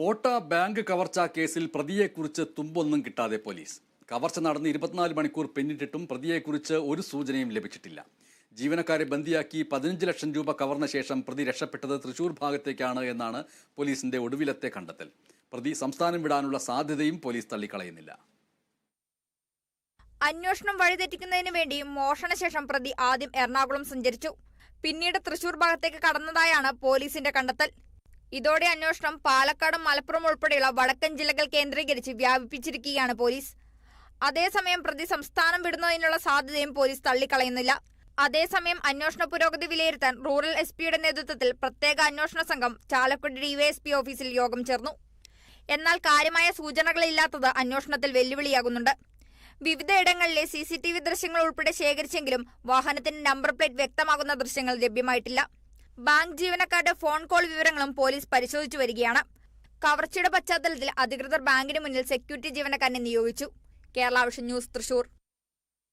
ഓട്ട ബാങ്ക് കവർച്ചാ കേസിൽ പ്രതിയെക്കുറിച്ച് തുമ്പൊന്നും കിട്ടാതെ പോലീസ്. കവർച്ച നടന്ന് 24 മണിക്കൂർ പിന്നിട്ടിട്ടും പ്രതിയെക്കുറിച്ച് ഒരു സൂചനയും ലഭിച്ചിട്ടില്ല. ജീവനക്കാരെ ബന്ദിയാക്കി 15 ലക്ഷം രൂപ കവർന്ന ശേഷം പ്രതി രക്ഷപ്പെട്ടത് തൃശൂർ ഭാഗത്തേക്കാണ് എന്നാണ് പോലീസിന്റെ ഒടുവിലത്തെ കണ്ടെത്തൽ. പ്രതി സംസ്ഥാനം വിടാനുള്ള സാധ്യതയും പോലീസ് തള്ളിക്കളയുന്നില്ല. അന്വേഷണം വഴിതെറ്റിക്കുന്നതിന് വേണ്ടി മോഷണശേഷം പ്രതി ആദ്യം എറണാകുളം സഞ്ചരിച്ചു. പിന്നീട് തൃശൂർ ഭാഗത്തേക്ക് കടന്നതായാണ് പോലീസിന്റെ കണ്ടെത്തൽ. ഇതോടെ അന്വേഷണം പാലക്കാടും മലപ്പുറം ഉൾപ്പെടെയുള്ള വടക്കൻ ജില്ലകൾ കേന്ദ്രീകരിച്ച് വ്യാപിപ്പിച്ചിരിക്കുകയാണ് പോലീസ്. അതേസമയം പ്രതി സംസ്ഥാനം വിടുന്നതിനുള്ള സാധ്യതയും പോലീസ് തള്ളിക്കളയുന്നില്ല. അതേസമയം അന്വേഷണ പുരോഗതി വിലയിരുത്താൻ റൂറൽ എസ്.പിയുടെ നേതൃത്വത്തിൽ പ്രത്യേക അന്വേഷണ സംഘം ചാലക്കുടി ഡിവൈഎസ്പി ഓഫീസിൽ യോഗം ചേർന്നു. എന്നാൽ കാര്യമായ സൂചനകളില്ലാത്തത് അന്വേഷണത്തിൽ വെല്ലുവിളിയാകുന്നുണ്ട്. വിവിധയിടങ്ങളിലെ CCTV ദൃശ്യങ്ങൾ ഉൾപ്പെടെ ശേഖരിച്ചെങ്കിലും വാഹനത്തിന്റെ നമ്പർ പ്ലേറ്റ് വ്യക്തമാകുന്ന ദൃശ്യങ്ങൾ ലഭ്യമായിട്ടില്ല. ബാങ്ക് ജീവനക്കാരുടെ ഫോൺ കോൾ വിവരങ്ങളും പോലീസ് പരിശോധിച്ചു വരികയാണ്. കവർച്ചയുടെ പശ്ചാത്തലത്തിൽ അധികൃതർ ബാങ്കിന് മുന്നിൽ സെക്യൂരിറ്റി ജീവനക്കാരനെ നിയോഗിച്ചു. Kerala vision news, Thrissur.